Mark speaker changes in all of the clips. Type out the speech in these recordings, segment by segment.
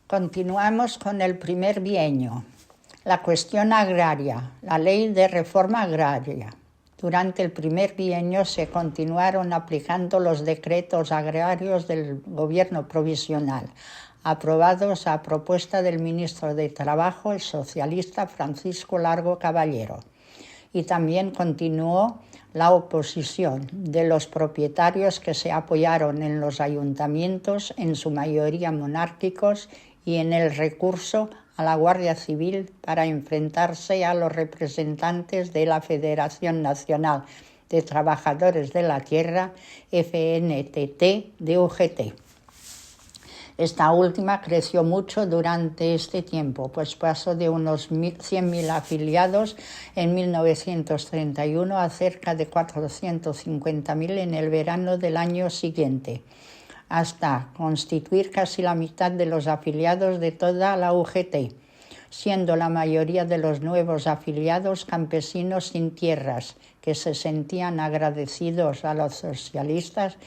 Speaker 1: Continuamos con el primer bienio. La cuestión agraria, la ley de reforma agraria. Durante el primer bienio se continuaron aplicando los decretos agrarios del gobierno provisional, aprobados a propuesta del ministro de Trabajo, el socialista Francisco Largo Caballero. Y también continuó la oposición de los propietarios que se apoyaron en los ayuntamientos, en su mayoría monárquicos, y en el recurso a la Guardia Civil para enfrentarse a los representantes de la Federación Nacional de Trabajadores de la Tierra, FNTT, de UGT. Esta última creció mucho durante este tiempo, pues pasó de unos 100.000 afiliados en 1931 a cerca de 450.000 en el verano del año siguiente, hasta constituir casi la mitad de los afiliados de toda la UGT, siendo la mayoría de los nuevos afiliados campesinos sin tierras, que se sentían agradecidos a los socialistas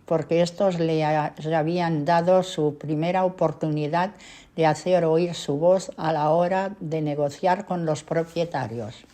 Speaker 1: porque estos les habían dado su primera oportunidad de hacer oír su voz a la hora de negociar con los propietarios.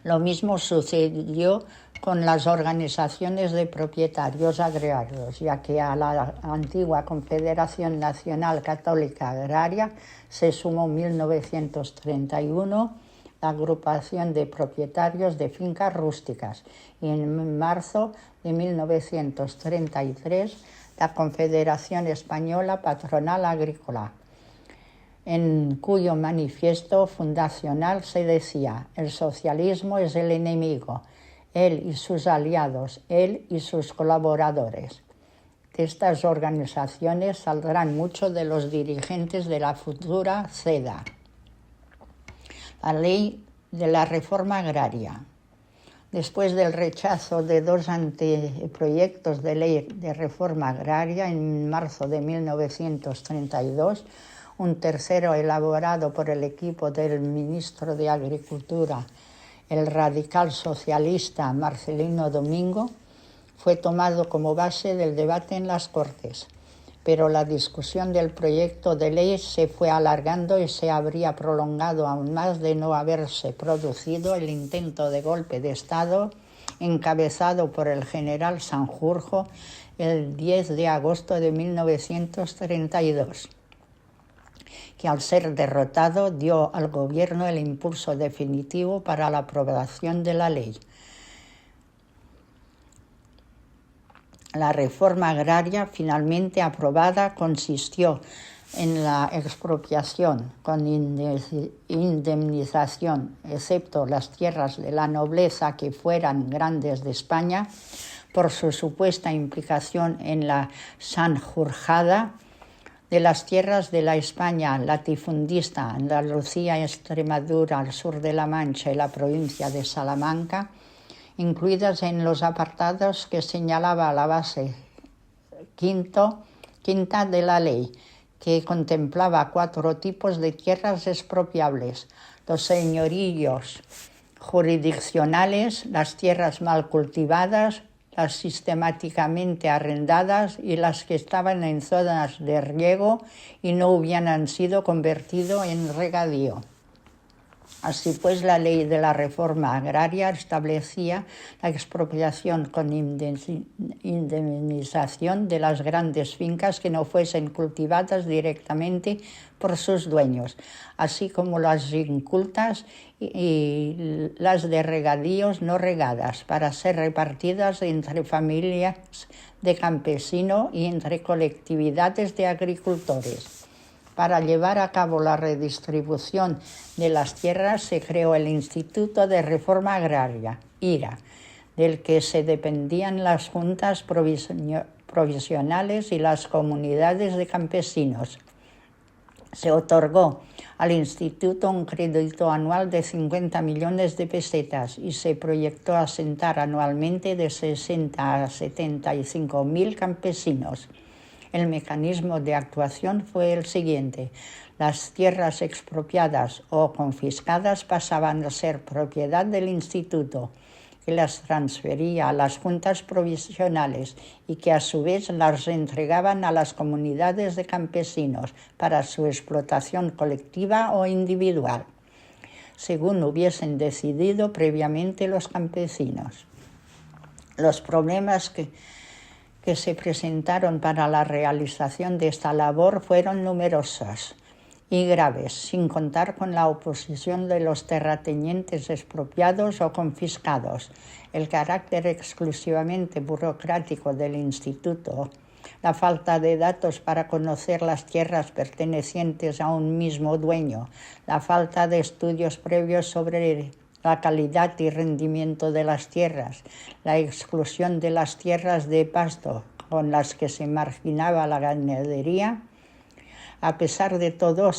Speaker 1: Lo mismo sucedió con las organizaciones de propietarios agrarios, ya que a la antigua Confederación Nacional Católica Agraria se sumó en 1931 la agrupación de propietarios de fincas rústicas y en marzo de 1933 la Confederación Española Patronal Agrícola, en cuyo manifiesto fundacional se decía: el socialismo es el enemigo, él y sus aliados, él y sus colaboradores. De estas organizaciones saldrán muchos de los dirigentes de la futura CEDA. La ley de la reforma agraria. Después del rechazo de dos anteproyectos de ley de reforma agraria en marzo de 1932, un tercero elaborado por el equipo del ministro de Agricultura, el radical socialista Marcelino Domingo, fue tomado como base del debate en las Cortes, pero la discusión del proyecto de ley se fue alargando y se habría prolongado aún más de no haberse producido el intento de golpe de Estado encabezado por el general Sanjurjo el 10 de agosto de 1932, que al ser derrotado dio al gobierno el impulso definitivo para la aprobación de la ley. La reforma agraria finalmente aprobada consistió en la expropiación con indemnización, excepto las tierras de la nobleza que fueran grandes de España, por su supuesta implicación en la sanjurjada, de las tierras de la España latifundista, Andalucía, Extremadura, al sur de la Mancha y la provincia de Salamanca, incluidas en los apartados que señalaba la base quinta de la ley, que contemplaba 4 tipos de tierras expropiables: los señoríos jurisdiccionales, las tierras mal cultivadas, las sistemáticamente arrendadas y las que estaban en zonas de riego y no hubieran sido convertido en regadío. Así pues, la ley de la reforma agraria establecía la expropiación con indemnización de las grandes fincas que no fuesen cultivadas directamente por sus dueños, así como las incultas y las de regadíos no regadas, para ser repartidas entre familias de campesinos y entre colectividades de agricultores. Para llevar a cabo la redistribución de las tierras se creó el Instituto de Reforma Agraria, IRA, del que se dependían las juntas provisionales y las comunidades de campesinos. Se otorgó al Instituto un crédito anual de 50 millones de pesetas y se proyectó asentar anualmente de 60 a 75.000 campesinos. El mecanismo de actuación fue el siguiente: las tierras expropiadas o confiscadas pasaban a ser propiedad del instituto que las transfería a las juntas provisionales y que a su vez las entregaban a las comunidades de campesinos para su explotación colectiva o individual, según hubiesen decidido previamente los campesinos. Los problemas que se presentaron para la realización de esta labor fueron numerosos y graves, sin contar con la oposición de los terratenientes expropiados o confiscados, el carácter exclusivamente burocrático del instituto, la falta de datos para conocer las tierras pertenecientes a un mismo dueño, la falta de estudios previos sobre la calidad y rendimiento de las tierras, la exclusión de las tierras de pasto con las que se marginaba la ganadería. A pesar de todo,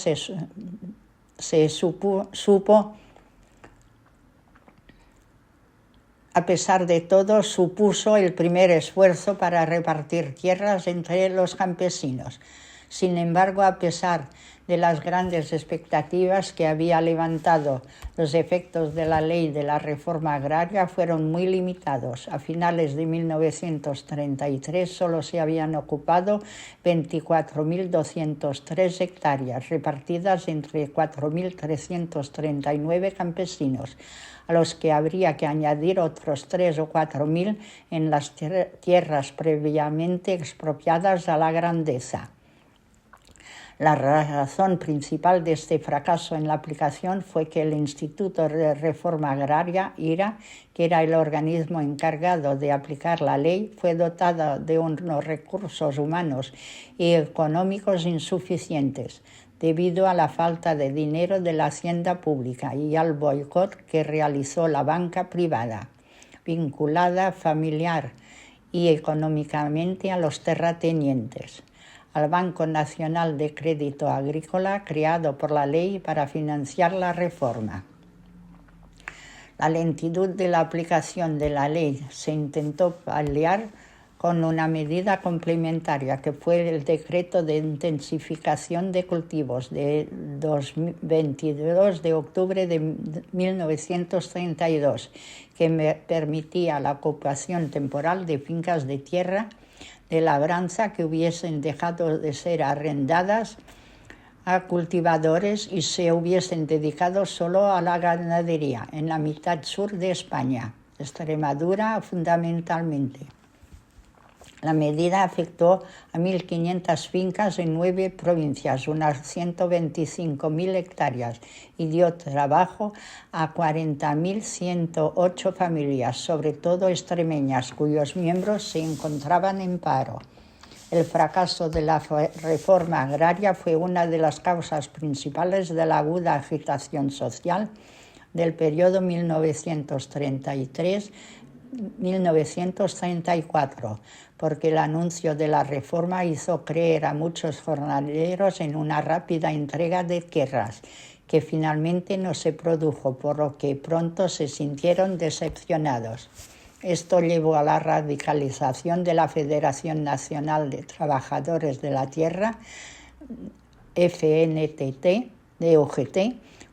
Speaker 1: supuso el primer esfuerzo para repartir tierras entre los campesinos. Sin embargo, a pesar de las grandes expectativas que había levantado, los efectos de la ley de la reforma agraria fueron muy limitados. A finales de 1933 solo se habían ocupado 24.203 hectáreas, repartidas entre 4.339 campesinos, a los que habría que añadir otros 3.000 o 4.000 en las tierras previamente expropiadas a la grandeza. La razón principal de este fracaso en la aplicación fue que el Instituto de Reforma Agraria, IRA, que era el organismo encargado de aplicar la ley, fue dotado de unos recursos humanos y económicos insuficientes, debido a la falta de dinero de la hacienda pública y al boicot que realizó la banca privada, vinculada familiar y económicamente a los terratenientes, al Banco Nacional de Crédito Agrícola, creado por la ley para financiar la reforma. La lentitud de la aplicación de la ley se intentó paliar con una medida complementaria, que fue el Decreto de Intensificación de Cultivos de 22 de octubre de 1932, que permitía la ocupación temporal de fincas de tierra de labranza que hubiesen dejado de ser arrendadas a cultivadores y se hubiesen dedicado solo a la ganadería en la mitad sur de España, Extremadura fundamentalmente. La medida afectó a 1.500 fincas en 9 provincias, unas 125.000 hectáreas, y dio trabajo a 40.108 familias, sobre todo extremeñas, cuyos miembros se encontraban en paro. El fracaso de la reforma agraria fue una de las causas principales de la aguda agitación social del periodo 1933-1934, porque el anuncio de la reforma hizo creer a muchos jornaleros en una rápida entrega de tierras, que finalmente no se produjo, por lo que pronto se sintieron decepcionados. Esto llevó a la radicalización de la Federación Nacional de Trabajadores de la Tierra, FNTT, de UGT,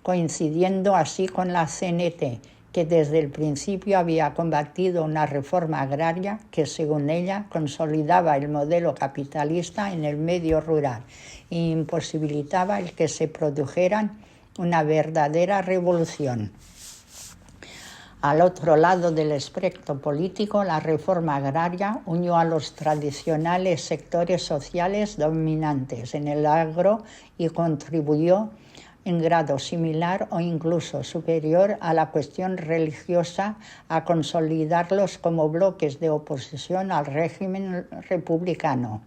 Speaker 1: coincidiendo así con la CNT, que desde el principio había combatido una reforma agraria que, según ella, consolidaba el modelo capitalista en el medio rural e imposibilitaba el que se produjeran una verdadera revolución. Al otro lado del espectro político, la reforma agraria unió a los tradicionales sectores sociales dominantes en el agro y contribuyó en grado similar o incluso superior a la cuestión religiosa a consolidarlos como bloques de oposición al régimen republicano.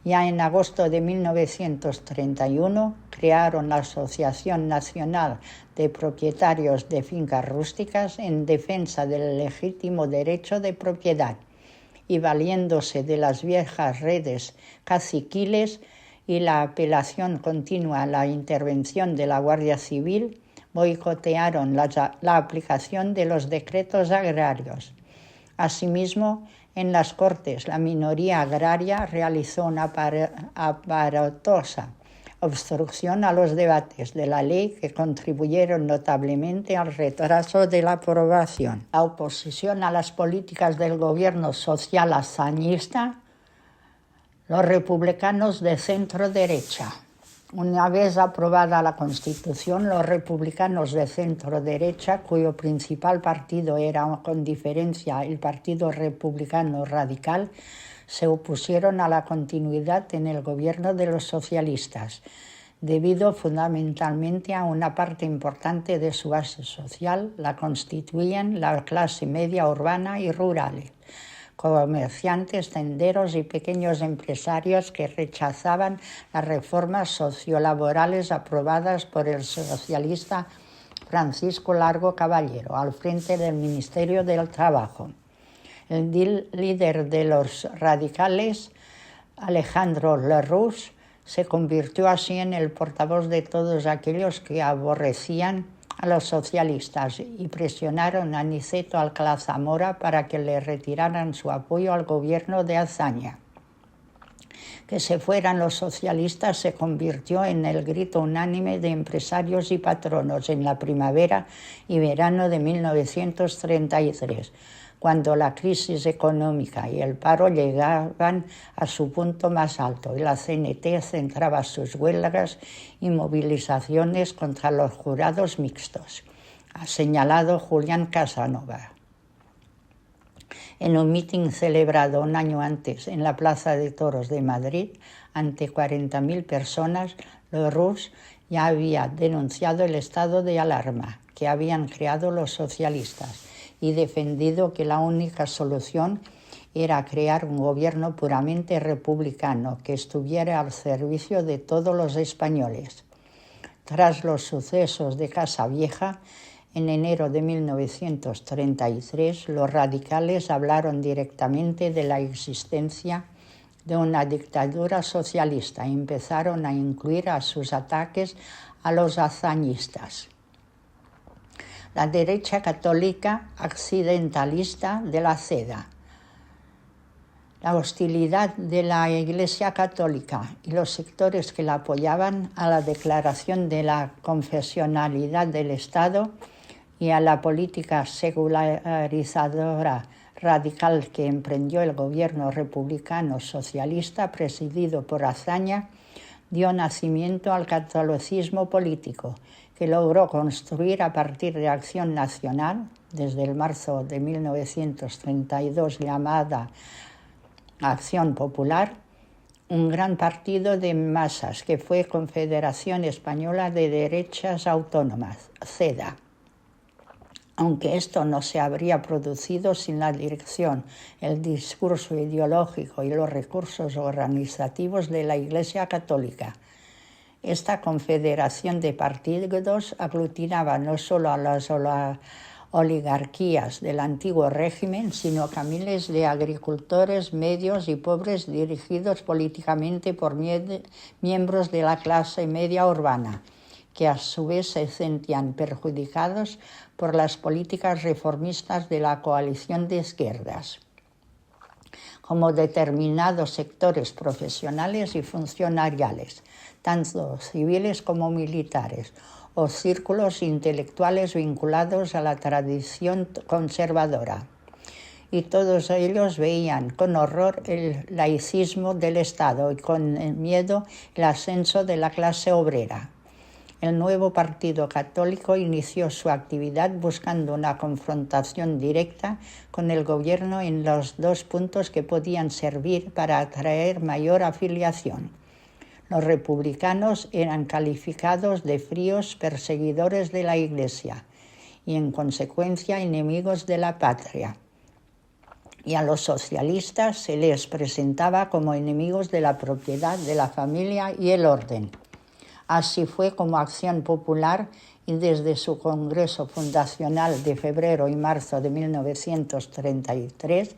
Speaker 1: Ya en agosto de 1931 crearon la Asociación Nacional de Propietarios de Fincas Rústicas en defensa del legítimo derecho de propiedad y valiéndose de las viejas redes caciquiles y la apelación continua a la intervención de la Guardia Civil, boicotearon la aplicación de los decretos agrarios. Asimismo, en las Cortes, la minoría agraria realizó una aparatosa obstrucción a los debates de la ley que contribuyeron notablemente al retraso de la aprobación. La oposición a las políticas del gobierno social hazañista, los republicanos de centro-derecha. Una vez aprobada la Constitución, los republicanos de centro-derecha, cuyo principal partido era con diferencia el Partido Republicano Radical, se opusieron a la continuidad en el gobierno de los socialistas, debido fundamentalmente a una parte importante de su base social, la constituían la clase media urbana y rural, comerciantes, tenderos y pequeños empresarios que rechazaban las reformas sociolaborales aprobadas por el socialista Francisco Largo Caballero al frente del Ministerio del Trabajo. El líder de los radicales, Alejandro Lerroux, se convirtió así en el portavoz de todos aquellos que aborrecían a los socialistas y presionaron a Niceto Alcalá Zamora para que le retiraran su apoyo al gobierno de Azaña. Que se fueran los socialistas se convirtió en el grito unánime de empresarios y patronos en la primavera y verano de 1933, cuando la crisis económica y el paro llegaban a su punto más alto y la CNT centraba sus huelgas y movilizaciones contra los jurados mixtos, ha señalado Julián Casanova. En un mitin celebrado un año antes en la Plaza de Toros de Madrid, ante 40.000 personas, Lerroux ya había denunciado el estado de alarma que habían creado los socialistas y defendido que la única solución era crear un gobierno puramente republicano que estuviera al servicio de todos los españoles. Tras los sucesos de Casavieja, en enero de 1933, los radicales hablaron directamente de la existencia de una dictadura socialista y empezaron a incluir a sus ataques a los hazañistas. La derecha católica accidentalista de la CEDA. La hostilidad de la Iglesia Católica y los sectores que la apoyaban a la declaración de la confesionalidad del Estado y a la política secularizadora radical que emprendió el gobierno republicano socialista presidido por Azaña, dio nacimiento al catolicismo político, que logró construir a partir de Acción Nacional, desde el marzo de 1932 llamada Acción Popular, un gran partido de masas que fue Confederación Española de Derechas Autónomas, CEDA. Aunque esto no se habría producido sin la dirección, el discurso ideológico y los recursos organizativos de la Iglesia Católica. Esta confederación de partidos aglutinaba no solo a las oligarquías del antiguo régimen, sino a miles de agricultores medios y pobres dirigidos políticamente por miembros de la clase media urbana, que a su vez se sentían perjudicados por las políticas reformistas de la coalición de izquierdas, como determinados sectores profesionales y funcionariales, tanto civiles como militares, o círculos intelectuales vinculados a la tradición conservadora. Y todos ellos veían con horror el laicismo del Estado y con miedo el ascenso de la clase obrera. El nuevo Partido Católico inició su actividad buscando una confrontación directa con el gobierno en los dos puntos que podían servir para atraer mayor afiliación. Los republicanos eran calificados de fríos perseguidores de la Iglesia y, en consecuencia, enemigos de la patria. Y a los socialistas se les presentaba como enemigos de la propiedad, de la familia y el orden. Así fue como Acción Popular, y desde su congreso fundacional de febrero y marzo de 1933,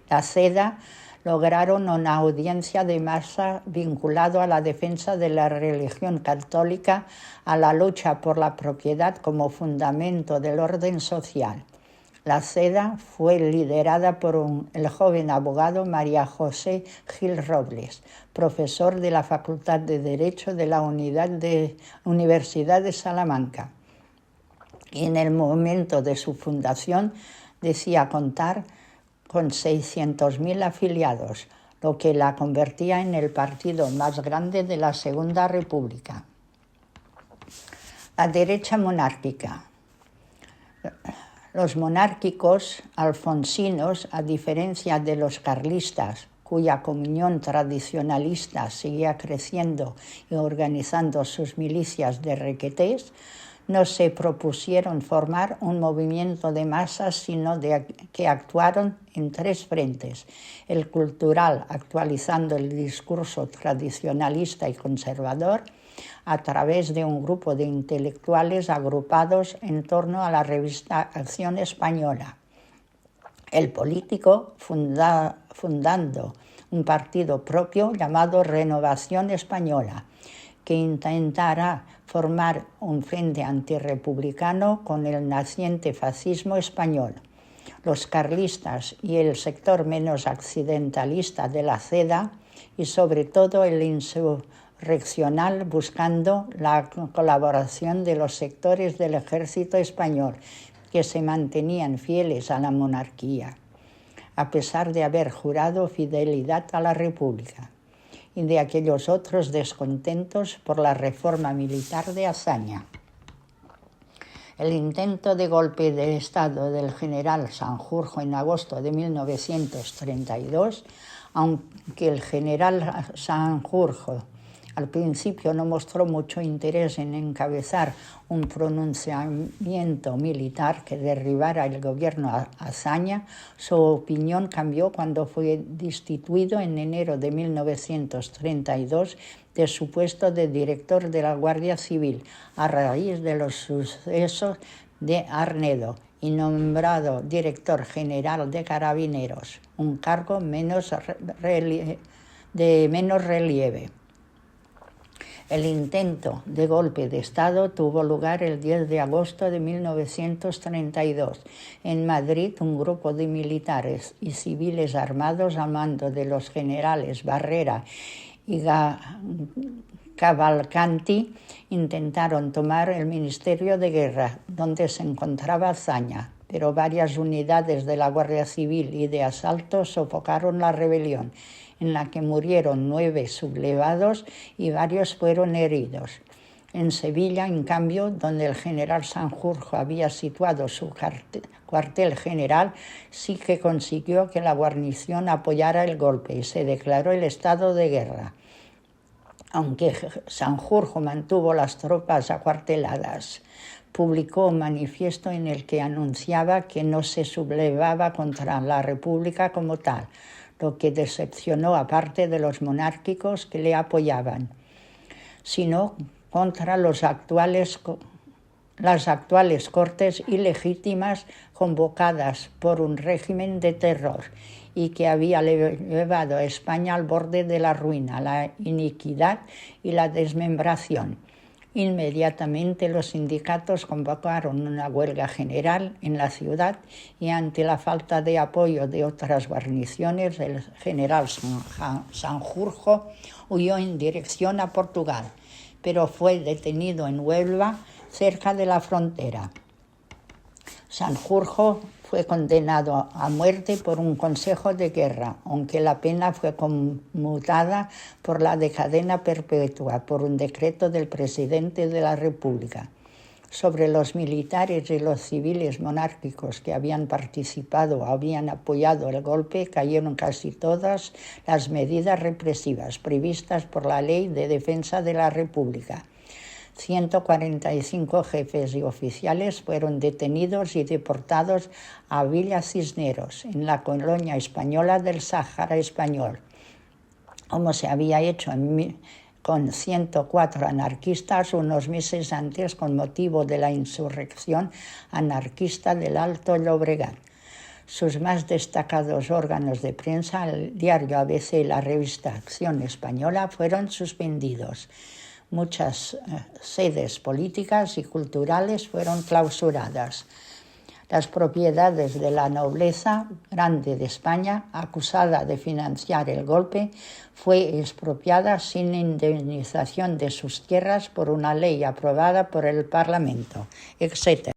Speaker 1: la CEDA, lograron una audiencia de masa vinculado a la defensa de la religión católica, a la lucha por la propiedad como fundamento del orden social, La Seda fue liderada por el joven abogado María José Gil Robles, profesor de la Facultad de Derecho de la Universidad de Salamanca. Y en el momento de su fundación decía contar con 600.000 afiliados, lo que la convertía en el partido más grande de la Segunda República. La derecha monárquica. Los monárquicos alfonsinos, a diferencia de los carlistas, cuya comunión tradicionalista seguía creciendo y organizando sus milicias de requetés, no se propusieron formar un movimiento de masas, sino que actuaron en tres frentes: el cultural, actualizando el discurso tradicionalista y conservador, a través de un grupo de intelectuales agrupados en torno a la revista Acción Española; el político, fundando un partido propio llamado Renovación Española, que intentará formar un frente antirrepublicano con el naciente fascismo español; los carlistas y el sector menos accidentalista de la Seda, y sobre todo el insurreccional, buscando la colaboración de los sectores del ejército español que se mantenían fieles a la monarquía, a pesar de haber jurado fidelidad a la República, y de aquellos otros descontentos por la reforma militar de Azaña. El intento de golpe de Estado del general Sanjurjo en agosto de 1932, aunque el general Sanjurjo al principio no mostró mucho interés en encabezar un pronunciamiento militar que derribara el gobierno Azaña, su opinión cambió cuando fue destituido en enero de 1932 de su puesto de director de la Guardia Civil a raíz de los sucesos de Arnedo, y nombrado director general de Carabineros, un cargo de menos relieve. El intento de golpe de Estado tuvo lugar el 10 de agosto de 1932. En Madrid, un grupo de militares y civiles armados al mando de los generales Barrera y Cavalcanti intentaron tomar el Ministerio de Guerra, donde se encontraba Azaña, pero varias unidades de la Guardia Civil y de asalto sofocaron la rebelión, en la que murieron 9 sublevados y varios fueron heridos. En Sevilla, en cambio, donde el general Sanjurjo había situado su cuartel general, sí que consiguió que la guarnición apoyara el golpe y se declaró el estado de guerra. Aunque Sanjurjo mantuvo las tropas acuarteladas, publicó un manifiesto en el que anunciaba que no se sublevaba contra la República como tal, lo que decepcionó a parte de los monárquicos que le apoyaban, sino contra las actuales cortes ilegítimas convocadas por un régimen de terror y que había llevado a España al borde de la ruina, la iniquidad y la desmembración. Inmediatamente los sindicatos convocaron una huelga general en la ciudad y ante la falta de apoyo de otras guarniciones, el general Sanjurjo huyó en dirección a Portugal, pero fue detenido en Huelva, cerca de la frontera. Sanjurjo fue condenado a muerte por un consejo de guerra, aunque la pena fue conmutada por la de cadena perpetua por un decreto del presidente de la República. Sobre los militares y los civiles monárquicos que habían participado o habían apoyado el golpe cayeron casi todas las medidas represivas previstas por la Ley de Defensa de la República. 145 jefes y oficiales fueron detenidos y deportados a Villa Cisneros, en la colonia española del Sáhara Español, como se había hecho con 104 anarquistas unos meses antes con motivo de la insurrección anarquista del Alto Llobregat. Sus más destacados órganos de prensa, el diario ABC y la revista Acción Española, fueron suspendidos. Muchas sedes políticas y culturales fueron clausuradas. Las propiedades de la nobleza grande de España, acusada de financiar el golpe, fue expropiada sin indemnización de sus tierras por una ley aprobada por el Parlamento, etc.